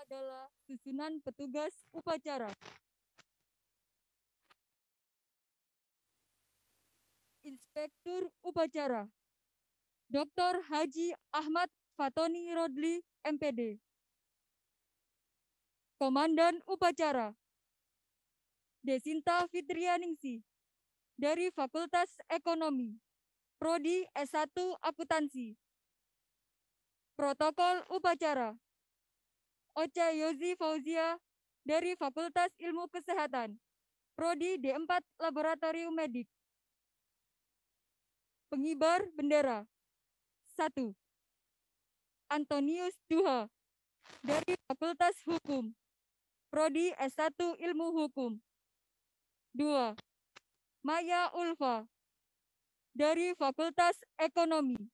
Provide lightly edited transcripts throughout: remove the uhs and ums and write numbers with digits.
adalah susunan petugas upacara. Inspektur Upacara Dr. Haji Ahmad Fatoni Rodli, MPD. Komandan Upacara Desinta Fitrianingsih dari Fakultas Ekonomi, Prodi S1 Akuntansi. Protokol Upacara Ocha Yozi Fauzia dari Fakultas Ilmu Kesehatan, Prodi D4 Laboratorium Medik. Pengibar bendera 1. Antonius Duha dari Fakultas Hukum, Prodi S1 Ilmu Hukum. 2. Maya Ulfa dari Fakultas Ekonomi,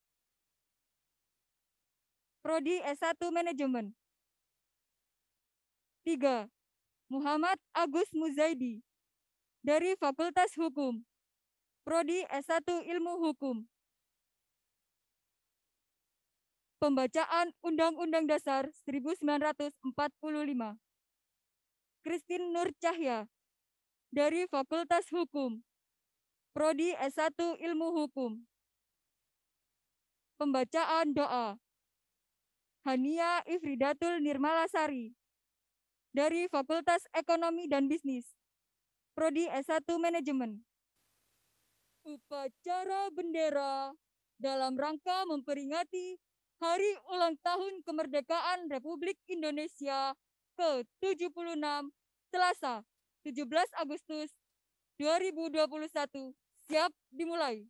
Prodi S1 Manajemen. 3. Muhammad Agus Muzaidi dari Fakultas Hukum, Prodi S1 Ilmu Hukum. Pembacaan Undang-Undang Dasar 1945. Christine Nur Cahya dari Fakultas Hukum, Prodi S1 Ilmu Hukum. Pembacaan doa Hania Ifridatul Nirmalasari dari Fakultas Ekonomi dan Bisnis, Prodi S1 Manajemen. Upacara bendera dalam rangka memperingati Hari Ulang Tahun Kemerdekaan Republik Indonesia ke-76, Selasa, 17 Agustus 2021, siap dimulai.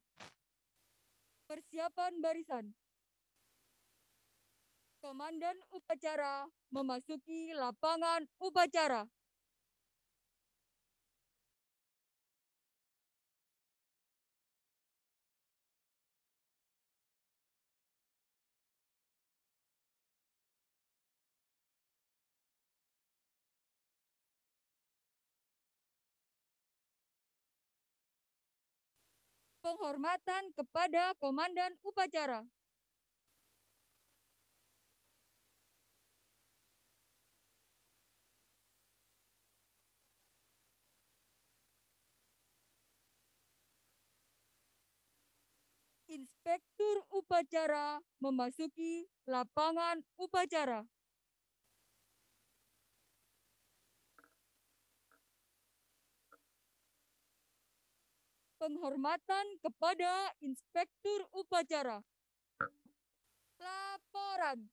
Persiapan barisan. Komandan upacara memasuki lapangan upacara. Penghormatan kepada komandan upacara. Inspektur upacara memasuki lapangan upacara. Penghormatan kepada inspektur upacara. Laporan.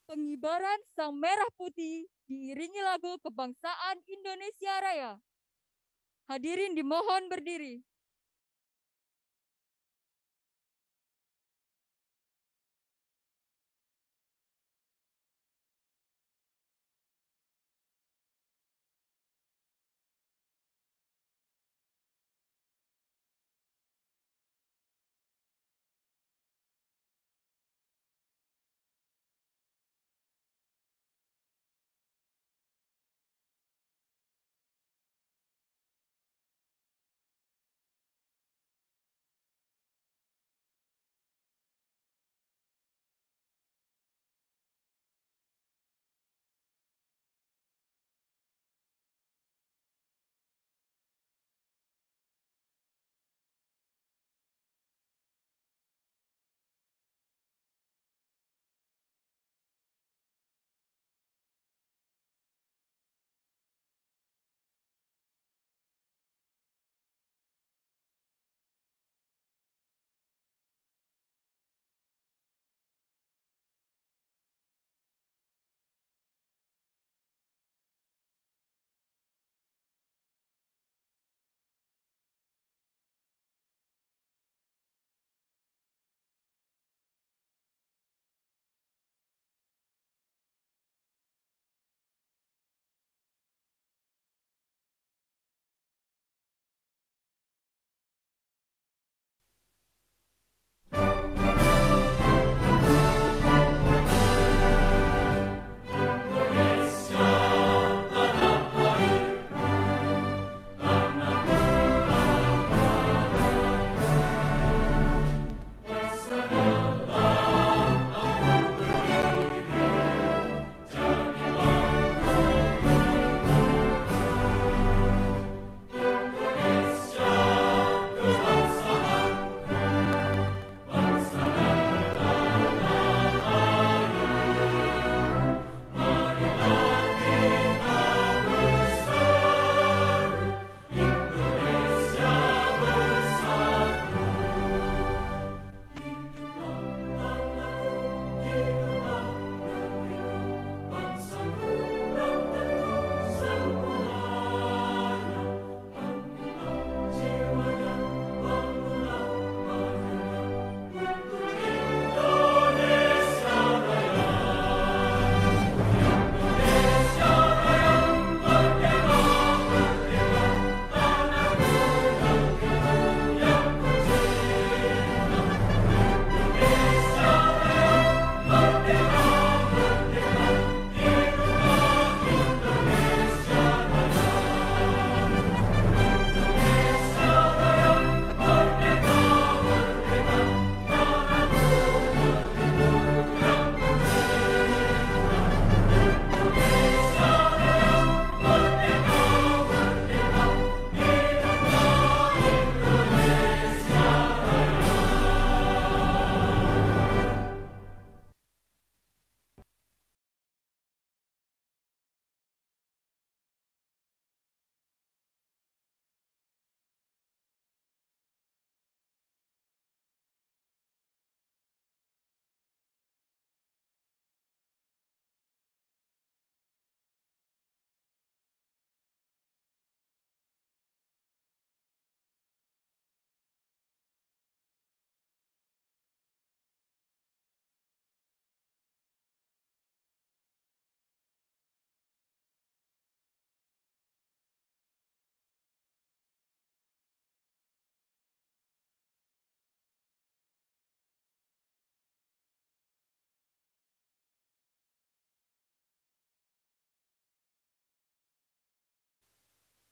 Pengibaran Sang Merah Putih diiringi lagu kebangsaan Indonesia Raya. Hadirin dimohon berdiri.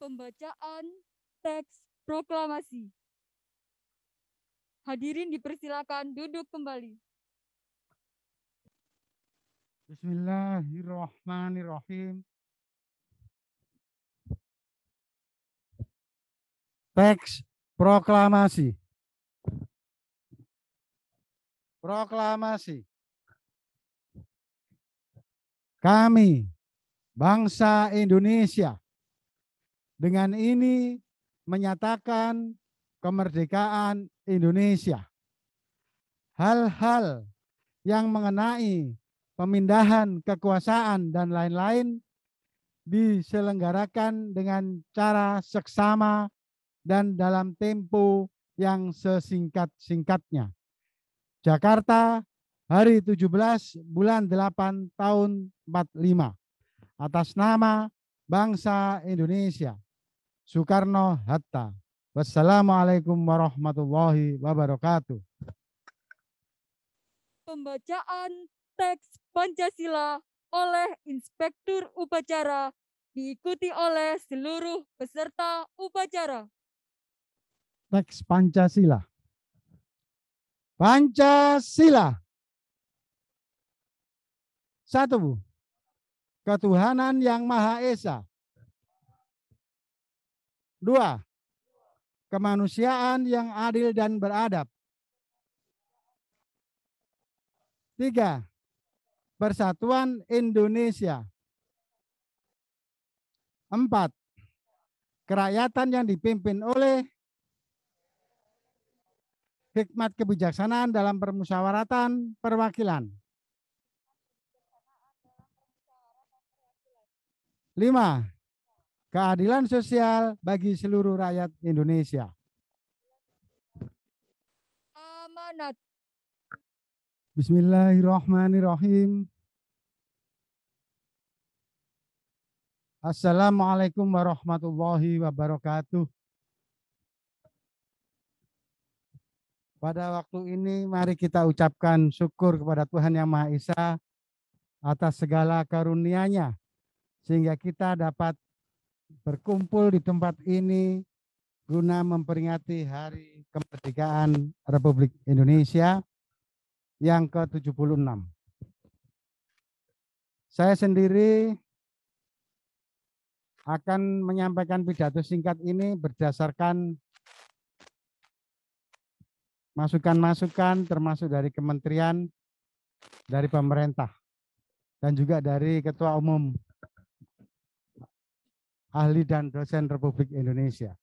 Pembacaan teks proklamasi. Hadirin dipersilakan duduk kembali. Bismillahirrahmanirrahim. Teks proklamasi. Proklamasi. Kami, bangsa Indonesia, dengan ini menyatakan kemerdekaan Indonesia. Hal-hal yang mengenai pemindahan kekuasaan dan lain-lain diselenggarakan dengan cara seksama dan dalam tempo yang sesingkat-singkatnya. Jakarta, hari 17 bulan 8 tahun 45. Atas nama bangsa Indonesia. Soekarno-Hatta. Wassalamualaikum warahmatullahi wabarakatuh. Pembacaan teks Pancasila oleh Inspektur Upacara diikuti oleh seluruh peserta upacara. Teks Pancasila. Pancasila. 1. Ketuhanan yang Maha Esa. 2. Kemanusiaan yang adil dan beradab. 3. Persatuan Indonesia. 4. Kerakyatan yang dipimpin oleh hikmat kebijaksanaan dalam permusyawaratan perwakilan. 5. Keadilan sosial bagi seluruh rakyat Indonesia. Amanat. Bismillahirrahmanirrahim. Assalamualaikum warahmatullahi wabarakatuh. Pada waktu ini mari kita ucapkan syukur kepada Tuhan Yang Maha Esa atas segala karunia-Nya sehingga kita dapat berkumpul di tempat ini guna memperingati Hari Kemerdekaan Republik Indonesia yang ke-76. Saya sendiri akan menyampaikan pidato singkat ini berdasarkan masukan-masukan termasuk dari kementerian, dari pemerintah, dan juga dari Ketua Umum Ahli dan Dosen Republik Indonesia.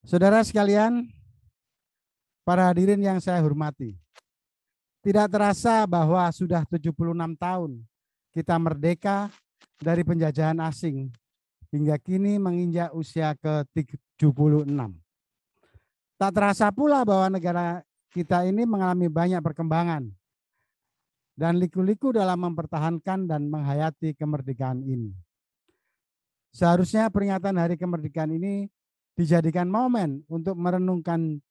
Saudara sekalian, para hadirin yang saya hormati, tidak terasa bahwa sudah 76 tahun kita merdeka dari penjajahan asing hingga kini menginjak usia ke-76. Tak terasa pula bahwa negara kita ini mengalami banyak perkembangan dan liku-liku dalam mempertahankan dan menghayati kemerdekaan ini. Seharusnya peringatan Hari Kemerdekaan ini dijadikan momen untuk merenungkan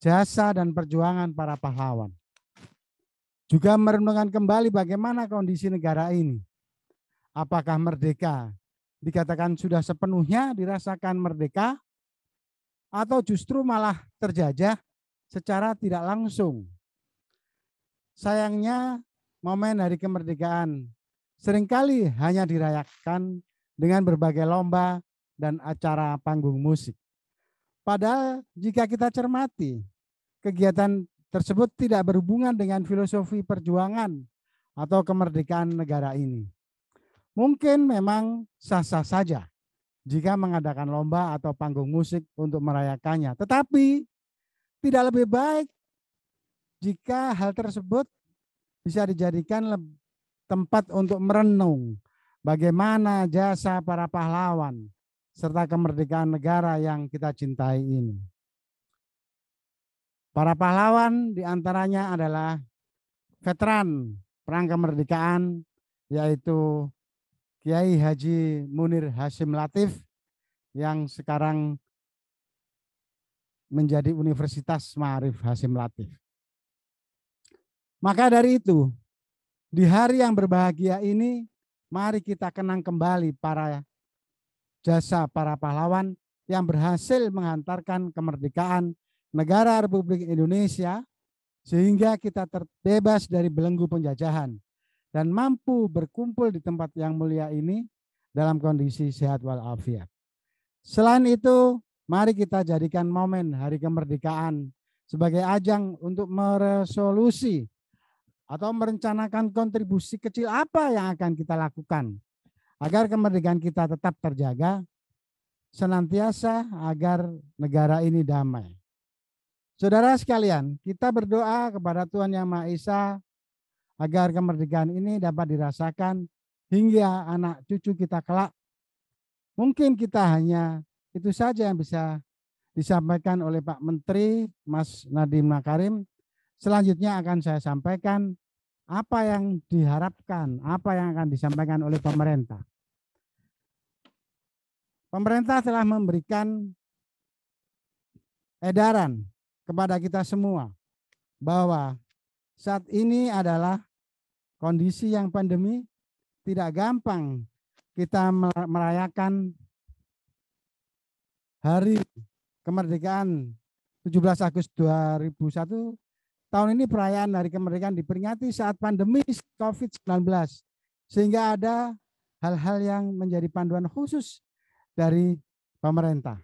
jasa dan perjuangan para pahlawan. Juga merenungkan kembali bagaimana kondisi negara ini. Apakah merdeka dikatakan sudah sepenuhnya dirasakan merdeka atau justru malah terjajah secara tidak langsung. Sayangnya momen Hari Kemerdekaan seringkali hanya dirayakan dengan berbagai lomba dan acara panggung musik. Padahal jika kita cermati, kegiatan tersebut tidak berhubungan dengan filosofi perjuangan atau kemerdekaan negara ini. Mungkin memang sah-sah saja jika mengadakan lomba atau panggung musik untuk merayakannya. Tetapi tidak lebih baik jika hal tersebut bisa dijadikan tempat untuk merenung bagaimana jasa para pahlawan serta kemerdekaan negara yang kita cintai ini. Para pahlawan diantaranya adalah veteran Perang Kemerdekaan, yaitu Kiai Haji Munir Hasyim Latif yang sekarang menjadi Universitas Ma'arif Hasyim Latif. Maka dari itu, di hari yang berbahagia ini, mari kita kenang kembali para jasa para pahlawan yang berhasil menghantarkan kemerdekaan negara Republik Indonesia sehingga kita terbebas dari belenggu penjajahan dan mampu berkumpul di tempat yang mulia ini dalam kondisi sehat walafiat. Selain itu, mari kita jadikan momen Hari Kemerdekaan sebagai ajang untuk meresolusi atau merencanakan kontribusi kecil apa yang akan kita lakukan agar kemerdekaan kita tetap terjaga senantiasa agar negara ini damai. Saudara sekalian, kita berdoa kepada Tuhan Yang Maha Esa agar kemerdekaan ini dapat dirasakan hingga anak cucu kita kelak. Mungkin kita hanya itu saja yang bisa disampaikan oleh Pak Menteri, Mas Nadiem Makarim. Selanjutnya akan saya sampaikan apa yang diharapkan, apa yang akan disampaikan oleh pemerintah. Pemerintah telah memberikan edaran kepada kita semua bahwa saat ini adalah kondisi yang pandemi, tidak gampang kita merayakan Hari Kemerdekaan 17 Agustus 2001. Tahun ini perayaan Hari Kemerdekaan diperingati saat pandemi COVID-19, sehingga ada hal-hal yang menjadi panduan khusus dari pemerintah.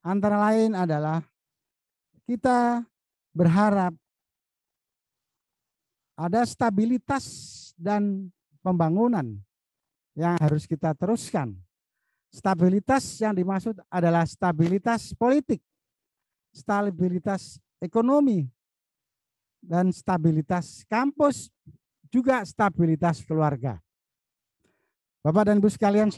Antara lain adalah kita berharap ada stabilitas dan pembangunan yang harus kita teruskan. Stabilitas yang dimaksud adalah stabilitas politik, stabilitas ekonomi, dan stabilitas kampus, juga stabilitas keluarga. Bapak dan Ibu sekalian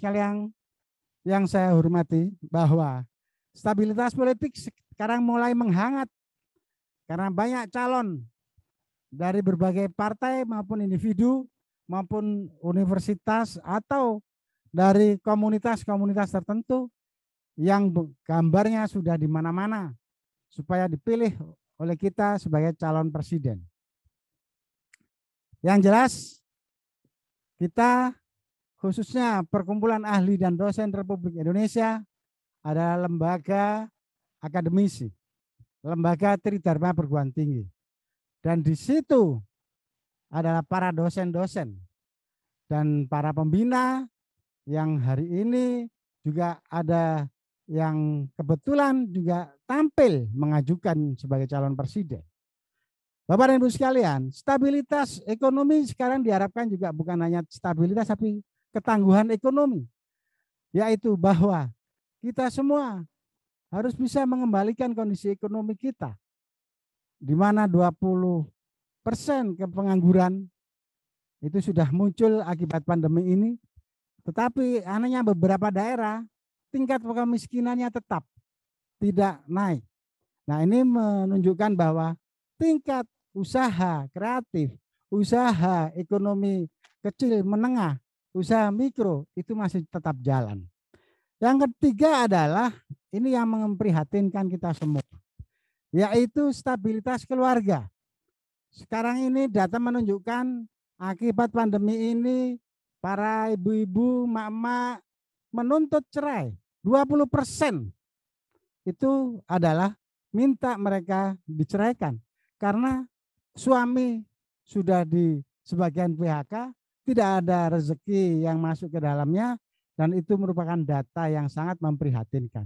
yang saya hormati, bahwa stabilitas politik sekarang mulai menghangat karena banyak calon dari berbagai partai maupun individu maupun universitas atau dari komunitas-komunitas tertentu yang gambarnya sudah di mana-mana supaya dipilih oleh kita sebagai calon presiden. Yang jelas kita khususnya Perkumpulan Ahli dan Dosen Republik Indonesia adalah lembaga akademisi, lembaga tridharma perguruan tinggi. Dan di situ adalah para dosen-dosen dan para pembina yang hari ini juga ada yang kebetulan juga tampil mengajukan sebagai calon presiden. Bapak dan Ibu sekalian, stabilitas ekonomi sekarang diharapkan juga bukan hanya stabilitas tapi ketangguhan ekonomi, yaitu bahwa kita semua harus bisa mengembalikan kondisi ekonomi kita, di mana 20% kepengangguran itu sudah muncul akibat pandemi ini, tetapi hanya beberapa daerah tingkat kemiskinannya tetap tidak naik. Nah, ini menunjukkan bahwa tingkat usaha kreatif, usaha ekonomi kecil menengah, usaha mikro itu masih tetap jalan. Yang ketiga adalah ini yang memprihatinkan kita semua, yaitu stabilitas keluarga. Sekarang ini data menunjukkan akibat pandemi ini para ibu-ibu, mak-mak menuntut cerai. 20% itu adalah minta mereka diceraikan karena suami sudah di sebagian PHK, tidak ada rezeki yang masuk ke dalamnya, dan itu merupakan data yang sangat memprihatinkan.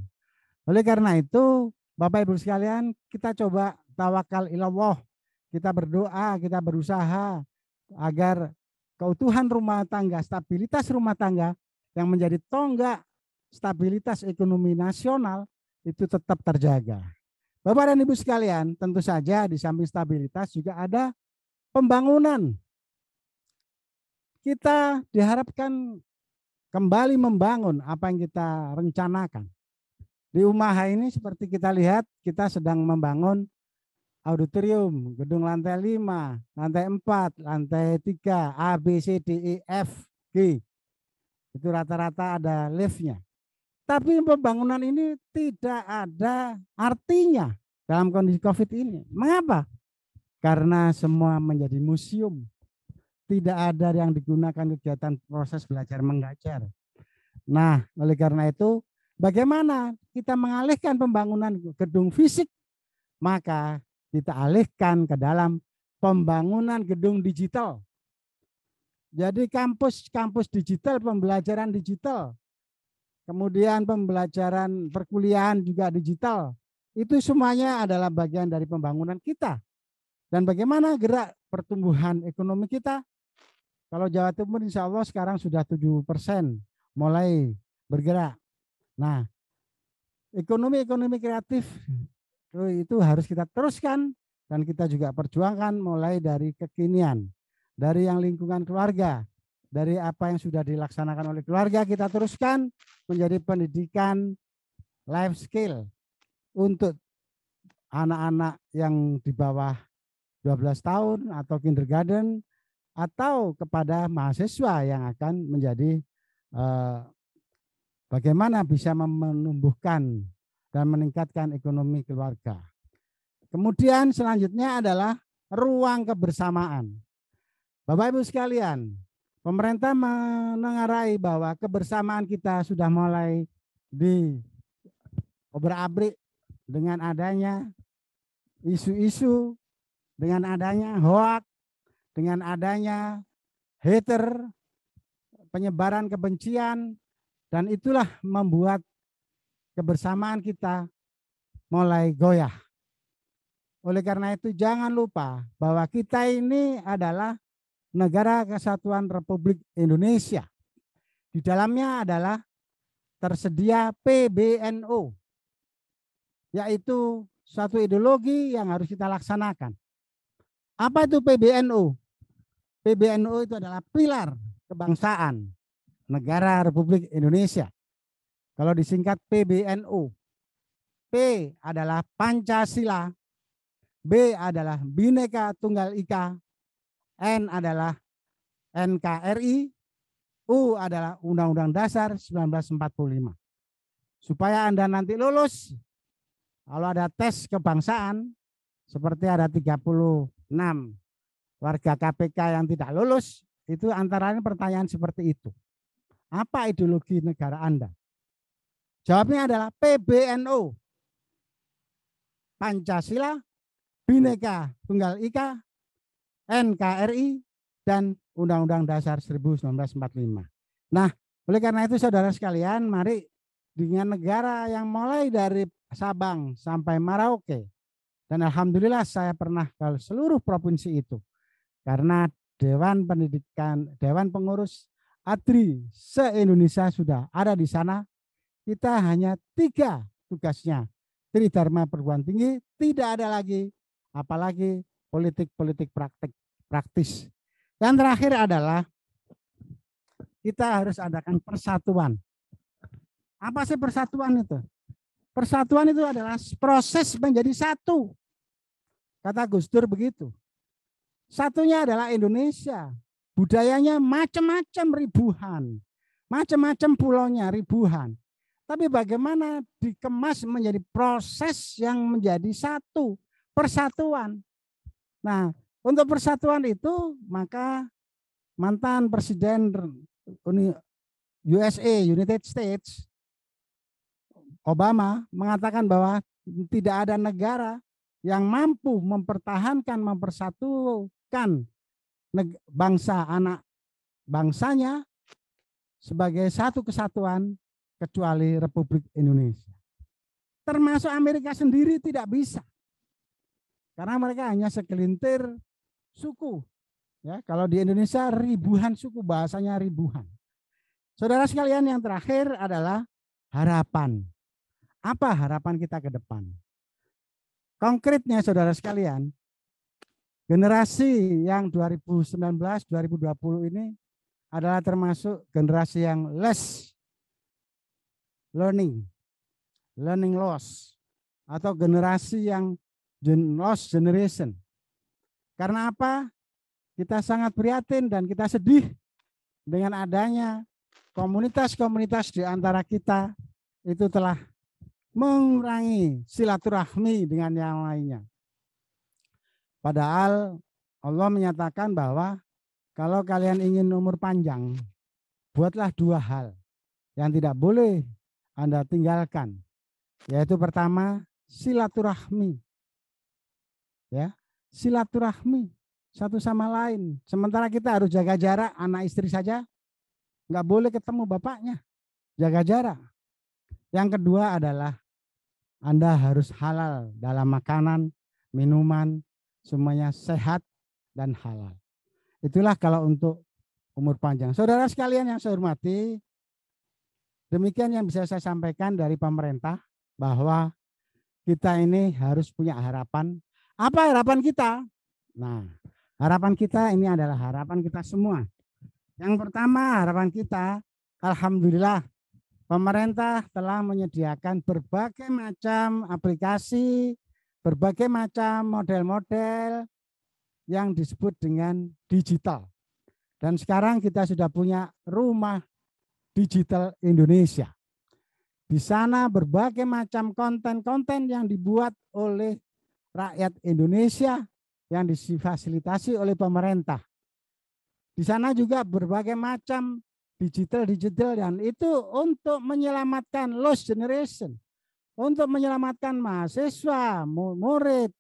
Oleh karena itu, Bapak Ibu sekalian, kita coba tawakal ilallah, kita berdoa, kita berusaha agar keutuhan rumah tangga, stabilitas rumah tangga yang menjadi tonggak stabilitas ekonomi nasional itu tetap terjaga. Bapak dan Ibu sekalian, tentu saja di samping stabilitas juga ada pembangunan. Kita diharapkan kembali membangun apa yang kita rencanakan. Di UMAHA ini seperti kita lihat, kita sedang membangun auditorium, gedung lantai 5, lantai 4, lantai 3, A, B, C, D, E, F, G. Itu rata-rata ada liftnya. Tapi pembangunan ini tidak ada artinya dalam kondisi COVID ini. Mengapa? Karena semua menjadi museum. Tidak ada yang digunakan kegiatan proses belajar mengajar. Nah, oleh karena itu, bagaimana kita mengalihkan pembangunan gedung fisik, maka kita alihkan ke dalam pembangunan gedung digital. Jadi kampus digital, pembelajaran digital, kemudian pembelajaran perkuliahan juga digital. Itu semuanya adalah bagian dari pembangunan kita. Dan bagaimana gerak pertumbuhan ekonomi kita? Kalau Jawa Timur insya Allah sekarang sudah 7% mulai bergerak. Nah, ekonomi kreatif itu harus kita teruskan dan kita juga perjuangkan mulai dari kekinian, dari yang lingkungan keluarga, dari apa yang sudah dilaksanakan oleh keluarga kita teruskan menjadi pendidikan life skill untuk anak-anak yang di bawah 12 tahun atau kindergarten atau kepada mahasiswa yang akan menjadi bagaimana bisa menumbuhkan dan meningkatkan ekonomi keluarga. Kemudian selanjutnya adalah ruang kebersamaan. Bapak Ibu sekalian, pemerintah menengarai bahwa kebersamaan kita sudah mulai diobrak-abrik dengan adanya isu-isu, dengan adanya hoak, dengan adanya hater, penyebaran kebencian, dan itulah membuat kebersamaan kita mulai goyah. Oleh karena itu jangan lupa bahwa kita ini adalah Negara Kesatuan Republik Indonesia. Di dalamnya adalah tersedia PBNU, yaitu suatu ideologi yang harus kita laksanakan. Apa itu PBNU? PBNU itu adalah pilar kebangsaan Negara Republik Indonesia. Kalau disingkat PBNU, P adalah Pancasila, B adalah Bhinneka Tunggal Ika, N adalah NKRI, U adalah Undang-Undang Dasar 1945. Supaya Anda nanti lulus, kalau ada tes kebangsaan, seperti ada 36 warga KPK yang tidak lulus, itu antara lain pertanyaan seperti itu. Apa ideologi negara Anda? Jawabnya adalah PBNU, Pancasila, Bhinneka Tunggal Ika, NKRI, dan Undang-Undang Dasar 1945. Nah, oleh karena itu saudara sekalian, mari dengan negara yang mulai dari Sabang sampai Merauke, dan alhamdulillah saya pernah ke seluruh provinsi itu, karena Dewan Pendidikan, Dewan Pengurus ADRI se-Indonesia sudah ada di sana. Kita hanya 3 tugasnya. Tridharma perguruan tinggi, tidak ada lagi, apalagi politik-politik praktis. Dan terakhir adalah kita harus adakan persatuan. Apa sih persatuan itu? Persatuan itu adalah proses menjadi satu. Kata Gus Dur begitu. Satunya adalah Indonesia. Budayanya macam-macam ribuan. Macam-macam pulaunya ribuan. Tapi bagaimana dikemas menjadi proses yang menjadi satu, persatuan. Nah, untuk persatuan itu maka mantan Presiden USA, United States, Obama mengatakan bahwa tidak ada negara yang mampu mempertahankan, mempersatukan bangsa anak bangsanya sebagai satu kesatuan kecuali Republik Indonesia. Termasuk Amerika sendiri tidak bisa. Karena mereka hanya segelintir suku. Ya, kalau di Indonesia ribuan suku, bahasanya ribuan. Saudara sekalian, yang terakhir adalah harapan. Apa harapan kita ke depan? Konkretnya saudara sekalian, generasi yang 2019-2020 ini adalah termasuk generasi yang less learning loss, atau generasi yang lost generation. Karena apa? Kita sangat prihatin dan kita sedih dengan adanya komunitas-komunitas di antara kita itu telah mengurangi silaturahmi dengan yang lainnya. Padahal Allah menyatakan bahwa kalau kalian ingin umur panjang, buatlah 2 hal. yang tidak boleh Anda tinggalkan, yaitu pertama silaturahmi. Ya, silaturahmi satu sama lain. Sementara kita harus jaga jarak, anak istri saja nggak boleh ketemu bapaknya, jaga jarak. Yang kedua adalah Anda harus halal dalam makanan, minuman, semuanya sehat dan halal. Itulah kalau untuk umur panjang. Saudara sekalian yang saya hormati, demikian yang bisa saya sampaikan dari pemerintah, bahwa kita ini harus punya harapan. Apa harapan kita? Nah, harapan kita ini adalah harapan kita semua. Yang pertama, harapan kita, alhamdulillah, pemerintah telah menyediakan berbagai macam aplikasi, berbagai macam model-model yang disebut dengan digital. Dan sekarang kita sudah punya Rumah Digital Indonesia. Di sana berbagai macam konten-konten yang dibuat oleh rakyat Indonesia yang difasilitasi oleh pemerintah. Di sana juga berbagai macam digital dan itu untuk menyelamatkan lost generation, untuk menyelamatkan mahasiswa, murid,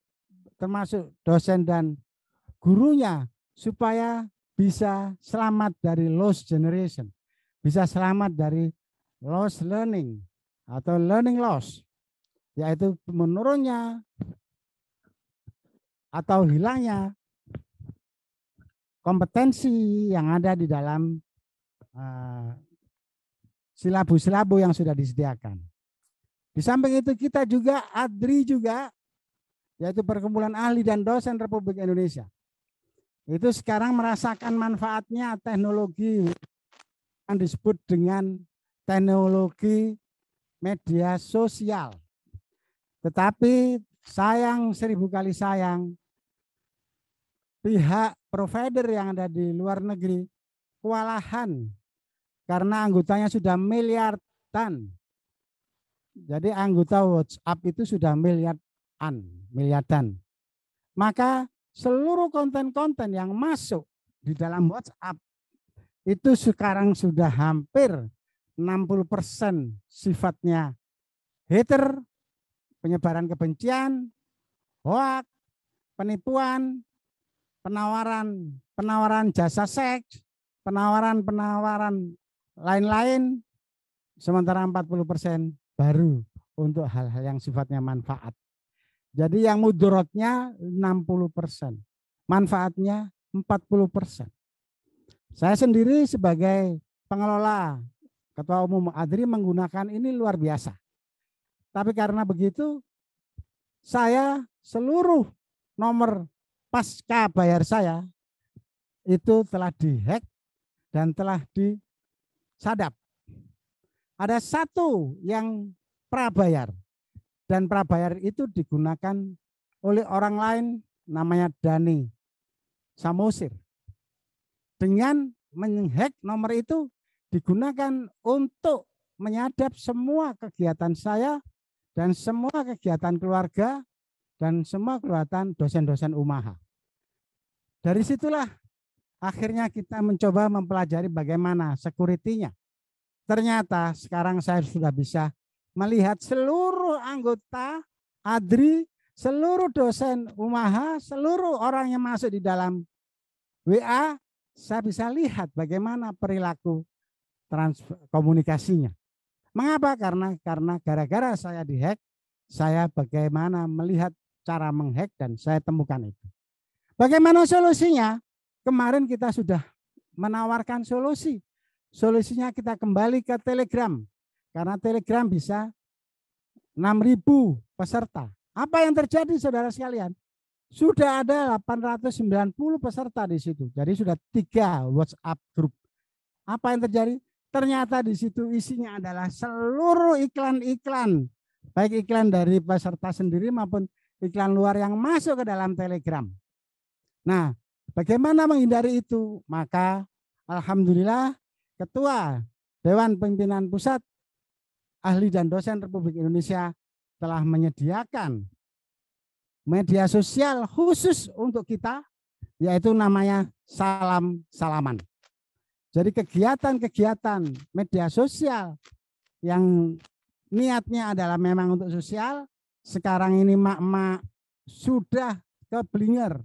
termasuk dosen dan gurunya, supaya bisa selamat dari lost generation, bisa selamat dari lost learning atau learning loss, yaitu menurunnya atau hilangnya kompetensi yang ada di dalam silabus-silabus yang sudah disediakan. Di samping itu kita juga ADRI juga, yaitu Perkumpulan Ahli dan Dosen Republik Indonesia, itu sekarang merasakan manfaatnya teknologi yang disebut dengan teknologi media sosial. Tetapi sayang, 1000 kali sayang, pihak provider yang ada di luar negeri kewalahan karena anggotanya sudah miliaran. Jadi anggota WhatsApp itu sudah miliaran. Maka seluruh konten-konten yang masuk di dalam WhatsApp itu sekarang sudah hampir 60% sifatnya hater, penyebaran kebencian, hoax, penipuan, penawaran jasa seks, penawaran lain-lain, sementara 40% baru untuk hal-hal yang sifatnya manfaat. Jadi yang mudorotnya 60%, manfaatnya 40%. Saya sendiri sebagai pengelola Ketua Umum ADRI menggunakan ini luar biasa. Tapi karena begitu, saya seluruh nomor pasca bayar saya itu telah dihack dan telah disadap. Ada satu yang prabayar. Dan prabayar itu digunakan oleh orang lain namanya Dani Samosir. Dengan menghack nomor itu digunakan untuk menyadap semua kegiatan saya dan semua kegiatan keluarga dan semua kegiatan dosen-dosen UMAHA. Dari situlah akhirnya kita mencoba mempelajari bagaimana security-nya. Ternyata sekarang saya sudah bisa melihat seluruh anggota ADRI, seluruh dosen UMAHA, seluruh orang yang masuk di dalam WA, saya bisa lihat bagaimana perilaku komunikasinya. Mengapa? Karena gara-gara saya dihack, saya bagaimana melihat cara menghack dan saya temukan itu. Bagaimana solusinya? Kemarin kita sudah menawarkan solusi. Solusinya kita kembali ke Telegram. Karena Telegram bisa 6.000 peserta. Apa yang terjadi saudara sekalian? Sudah ada 890 peserta di situ. Jadi sudah 3 WhatsApp grup. Apa yang terjadi? Ternyata di situ isinya adalah seluruh iklan-iklan. Baik iklan dari peserta sendiri maupun iklan luar yang masuk ke dalam Telegram. Nah, bagaimana menghindari itu? Maka alhamdulillah Ketua Dewan Pimpinan Pusat Ahli dan Dosen Republik Indonesia telah menyediakan media sosial khusus untuk kita, yaitu namanya Salam Salaman. Jadi kegiatan-kegiatan media sosial yang niatnya adalah memang untuk sosial, sekarang ini mak-mak sudah keblinger,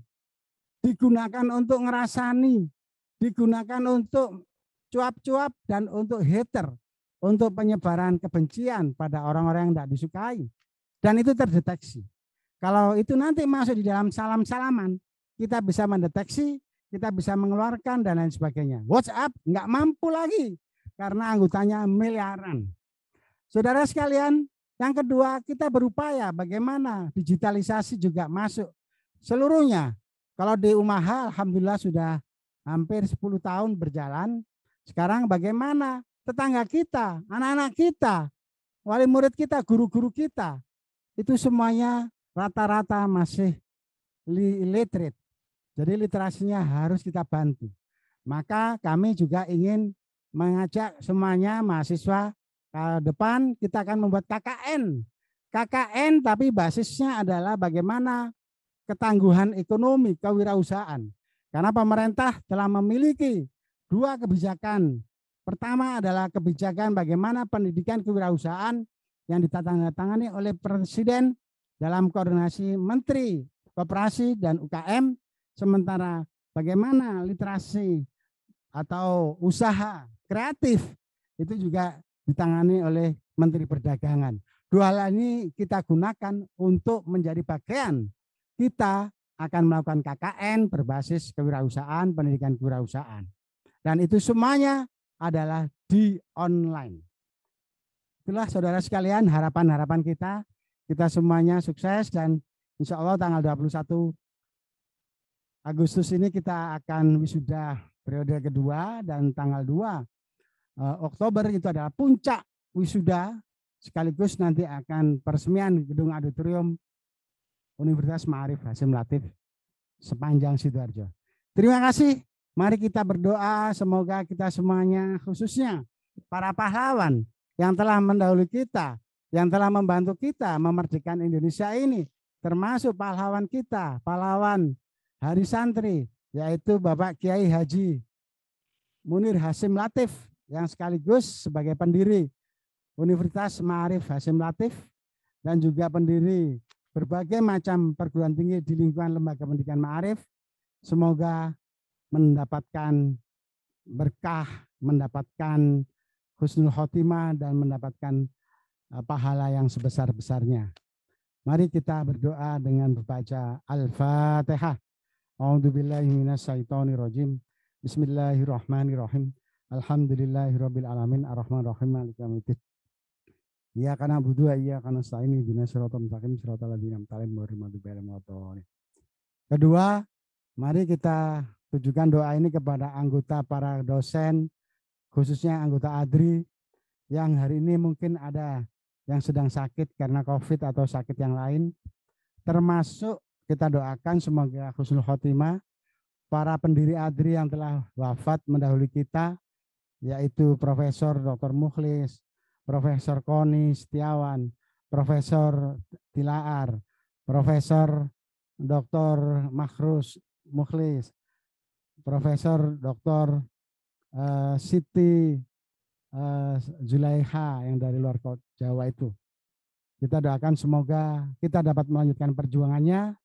digunakan untuk ngerasani, digunakan untuk cuap-cuap dan untuk hater, untuk penyebaran kebencian pada orang-orang yang tidak disukai. Dan itu terdeteksi. Kalau itu nanti masuk di dalam salam-salaman, kita bisa mendeteksi, kita bisa mengeluarkan dan lain sebagainya. WhatsApp nggak mampu lagi karena anggotanya miliaran. Saudara sekalian, yang kedua kita berupaya bagaimana digitalisasi juga masuk seluruhnya. Kalau di Umaha alhamdulillah sudah hampir 10 tahun berjalan. Sekarang bagaimana tetangga kita, anak-anak kita, wali murid kita, guru-guru kita, itu semuanya rata-rata masih illiterate. Jadi literasinya harus kita bantu. Maka kami juga ingin mengajak semuanya mahasiswa ke depan kita akan membuat KKN. KKN tapi basisnya adalah bagaimana ketangguhan ekonomi, kewirausahaan. Karena pemerintah telah memiliki dua kebijakan. Pertama adalah kebijakan bagaimana pendidikan kewirausahaan yang ditandatangani oleh Presiden dalam koordinasi Menteri Koperasi dan UKM. Sementara bagaimana literasi atau usaha kreatif itu juga ditangani oleh Menteri Perdagangan. Dua hal ini kita gunakan untuk menjadi bagian kita akan melakukan KKN berbasis kewirausahaan, pendidikan kewirausahaan. Dan itu semuanya adalah di online. Itulah saudara sekalian harapan-harapan kita. Kita semuanya sukses dan insya Allah tanggal 21 Agustus ini kita akan wisuda periode kedua dan tanggal 2 Oktober itu adalah puncak wisuda sekaligus nanti akan peresmian gedung auditorium Universitas Ma'arif Hasyim Latif sepanjang Sidoarjo. Terima kasih. Mari kita berdoa semoga kita semuanya khususnya para pahlawan yang telah mendahului kita, yang telah membantu kita memerdekakan Indonesia ini, termasuk pahlawan kita, pahlawan Hari Santri, yaitu Bapak Kiai Haji Munir Hasyim Latif yang sekaligus sebagai pendiri Universitas Ma'arif Hasyim Latif dan juga pendiri berbagai macam perguruan tinggi di lingkungan lembaga pendidikan Ma'arif. Semoga mendapatkan berkah, mendapatkan husnul khotimah dan mendapatkan pahala yang sebesar-besarnya. Mari kita berdoa dengan membaca Al-Fatihah. A'udzubillahi minasyaitonirrajim. Bismillahirrahmanirrahim. Alhamdulillahirabbil alamin arrahmanirrahim maliki yaumiddin. Iyyaka na'budu wa iyyaka nasta'in ihdinas siratal mustaqim siratal ladzina an'amta 'alaihim ghairil maghdubi 'alaihim waladdallin. Kedua, mari kita tujukan doa ini kepada anggota para dosen, khususnya anggota ADRI yang hari ini mungkin ada yang sedang sakit karena COVID atau sakit yang lain. Termasuk kita doakan semoga husnul khotimah para pendiri ADRI yang telah wafat mendahului kita, yaitu Profesor Dr. Mukhlis, Profesor Koni Setiawan, Profesor Tilaar, Profesor Dr. Makhrus Mukhlis, Profesor Dr. Siti Zulaiha yang dari luar kota Jawa itu. Kita doakan semoga kita dapat melanjutkan perjuangannya.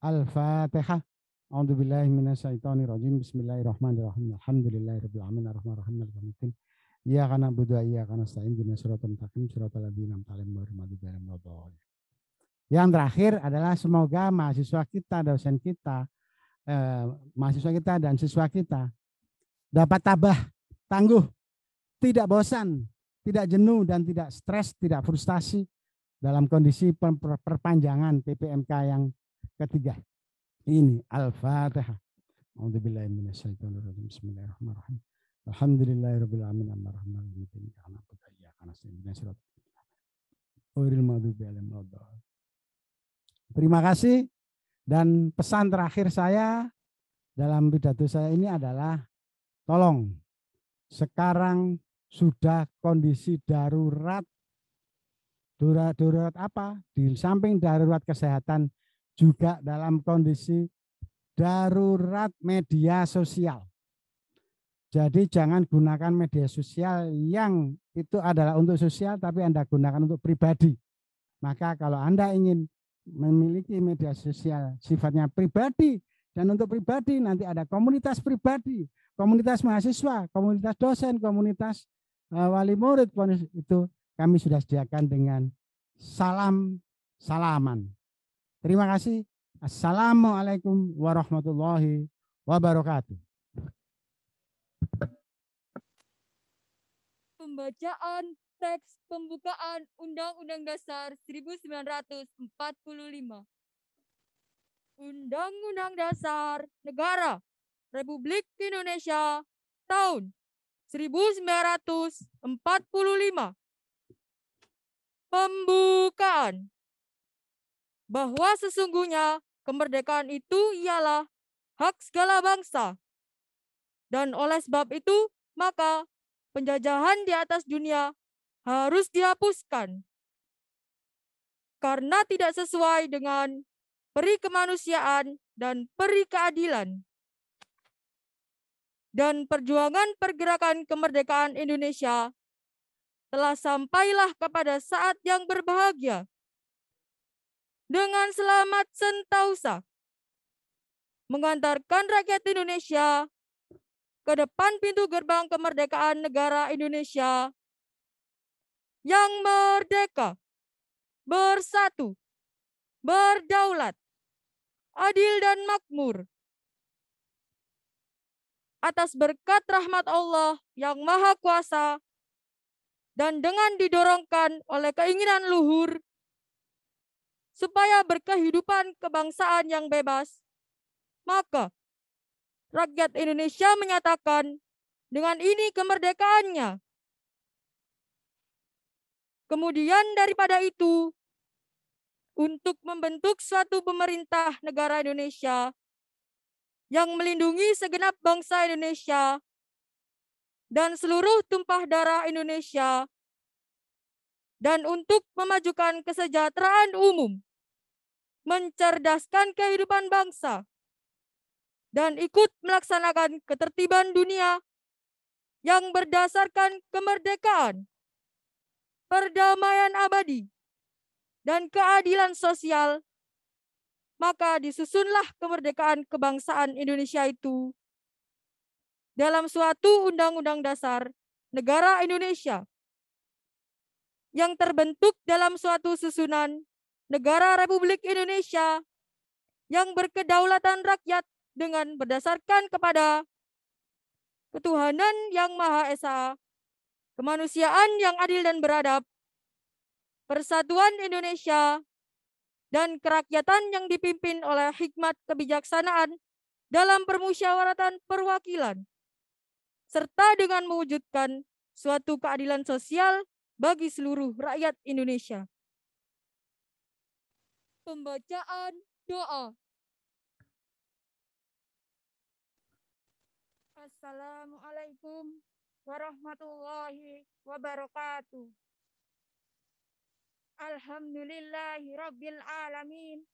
Al-Fatihah. A'udzubillahi minasyaitonirrajim. Bismillahirrahmanirrahim. Alhamdulillahirabbil alamin arrahmanirrahim maliki yaumiddin. Iyyaka na'budu wa iyyaka nasta'in ihdinas siratal mustaqim siratal ladzina an'amta 'alaihim ghairil maghdubi 'alaihim waladdallin. Yang terakhir adalah semoga mahasiswa kita, dosen kita, mahasiswa kita dan siswa kita dapat tabah, tangguh, tidak bosan, tidak jenuh dan tidak stres, tidak frustasi dalam kondisi perpanjangan PPMK yang ketiga ini. Al-Fatihah. A'udzubillahi minasyaitonirrajim. Bismillahirrahmanirrahim. Alhamdulillahirabbil alamin arrahmanirrahim. Terima kasih. Dan pesan terakhir saya dalam pidato saya ini adalah tolong, sekarang sudah kondisi darurat. Darurat apa? Di samping darurat kesehatan juga dalam kondisi darurat media sosial. Jadi jangan gunakan media sosial yang itu adalah untuk sosial, tapi Anda gunakan untuk pribadi. Maka kalau Anda ingin memiliki media sosial sifatnya pribadi dan untuk pribadi, nanti ada komunitas pribadi, komunitas mahasiswa, komunitas dosen, komunitas wali murid, itu kami sudah sediakan dengan salaman. Terima kasih. Assalamualaikum warahmatullahi wabarakatuh. Pembacaan teks pembukaan Undang-Undang Dasar 1945. Undang-Undang Dasar Negara Republik Indonesia tahun 1945. Pembukaan. Bahwa sesungguhnya kemerdekaan itu ialah hak segala bangsa. Dan oleh sebab itu, maka penjajahan di atas dunia harus dihapuskan. Karena tidak sesuai dengan peri kemanusiaan dan peri keadilan. Dan perjuangan pergerakan kemerdekaan Indonesia telah sampailah kepada saat yang berbahagia. Dengan selamat sentausa mengantarkan rakyat Indonesia ke depan pintu gerbang kemerdekaan negara Indonesia yang merdeka, bersatu, berdaulat, adil dan makmur. Atas berkat rahmat Allah yang Maha Kuasa dan dengan didorongkan oleh keinginan luhur supaya berkehidupan kebangsaan yang bebas, maka rakyat Indonesia menyatakan dengan ini kemerdekaannya. Kemudian daripada itu, untuk membentuk suatu pemerintah negara Indonesia yang melindungi segenap bangsa Indonesia dan seluruh tumpah darah Indonesia, dan untuk memajukan kesejahteraan umum, mencerdaskan kehidupan bangsa, dan ikut melaksanakan ketertiban dunia yang berdasarkan kemerdekaan, perdamaian abadi, dan keadilan sosial, maka disusunlah kemerdekaan kebangsaan Indonesia itu dalam suatu undang-undang dasar negara Indonesia yang terbentuk dalam suatu susunan negara Republik Indonesia yang berkedaulatan rakyat dengan berdasarkan kepada ketuhanan yang Maha Esa, kemanusiaan yang adil dan beradab, persatuan Indonesia, dan kerakyatan yang dipimpin oleh hikmat kebijaksanaan dalam permusyawaratan perwakilan, serta dengan mewujudkan suatu keadilan sosial bagi seluruh rakyat Indonesia. Pembacaan doa. Assalamualaikum warahmatullahi wabarakatuh. Alhamdulillahi rabbil alamin.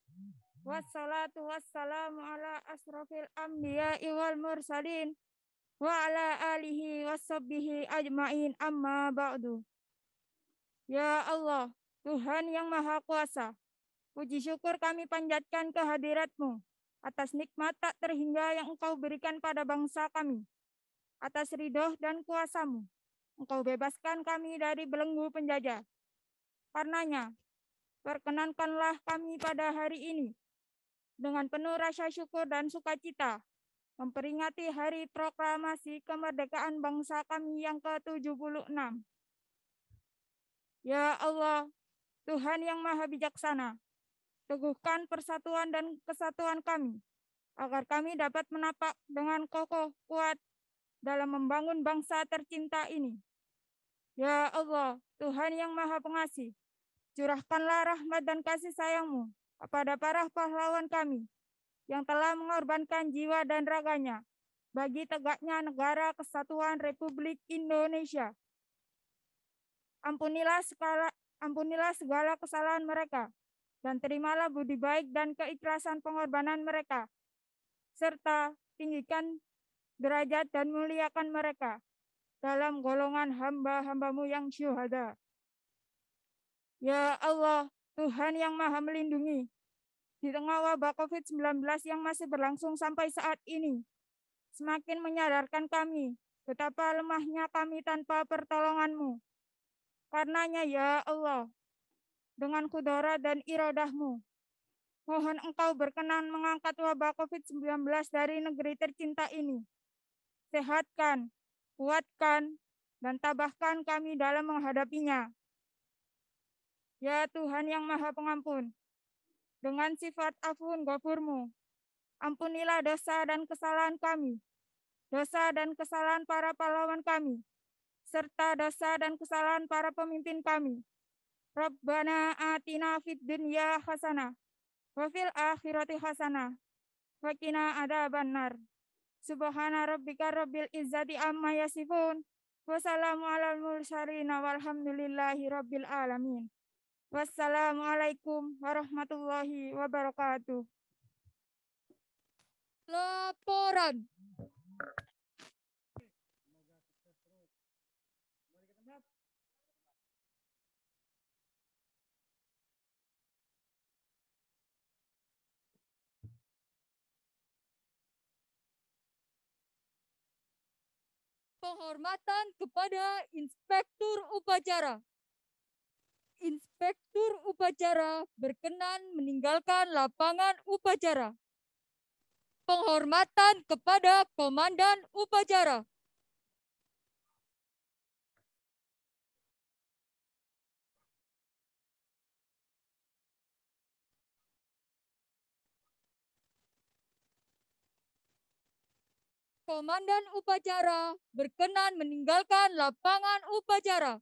Wassalatu wassalamu ala asrafil anbiya'i wal mursalin wa ala alihi washabbihi ajmain, amma ba'du. Ya Allah, Tuhan yang Maha Kuasa, puji syukur kami panjatkan kehadirat-Mu atas nikmat tak terhingga yang Engkau berikan pada bangsa kami. Atas ridho dan kuasa-Mu, Engkau bebaskan kami dari belenggu penjajah. Karenanya, perkenankanlah kami pada hari ini dengan penuh rasa syukur dan sukacita memperingati Hari Proklamasi Kemerdekaan Bangsa kami yang ke-76. Ya Allah, Tuhan yang Maha Bijaksana, teguhkan persatuan dan kesatuan kami, agar kami dapat menapak dengan kokoh kuat dalam membangun bangsa tercinta ini. Ya Allah, Tuhan yang Maha Pengasih, curahkanlah rahmat dan kasih sayang-Mu kepada para pahlawan kami yang telah mengorbankan jiwa dan raganya bagi tegaknya negara kesatuan Republik Indonesia. Ampunilah segala kesalahan mereka, dan terimalah budi baik dan keikhlasan pengorbanan mereka, serta tinggikan derajat dan muliakan mereka dalam golongan hamba-hambamu yang syuhada. Ya Allah, Tuhan yang maha melindungi, di tengah wabah COVID-19 yang masih berlangsung sampai saat ini, semakin menyadarkan kami betapa lemahnya kami tanpa pertolongan-Mu. Karenanya ya Allah, dengan kudrat dan iradahmu, mohon Engkau berkenan mengangkat wabah COVID-19 dari negeri tercinta ini. Sehatkan, kuatkan, dan tabahkan kami dalam menghadapinya. Ya Tuhan yang maha pengampun, dengan sifat afun ghafurmu, ampunilah dosa dan kesalahan kami, dosa dan kesalahan para pahlawan kami, serta dosa dan kesalahan para pemimpin kami. Rabbana atina fid dunya hasanah wa fil akhirati hasanah wa qina adzabannar. Subhana rabbika rabbil izzati amma yasifun wa salamun alal mursalin walhamdulillahi rabbil alamin. Wassalamualaikum warahmatullahi wabarakatuh. Laporan. Penghormatan kepada Inspektur Upacara. Inspektur Upacara berkenan meninggalkan lapangan upacara. Penghormatan kepada Komandan Upacara. Komandan Upacara berkenan meninggalkan lapangan upacara.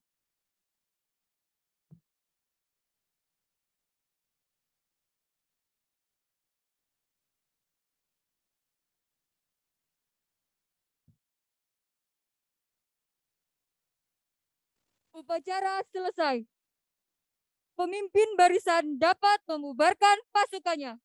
Upacara selesai. Pemimpin barisan dapat membubarkan pasukannya.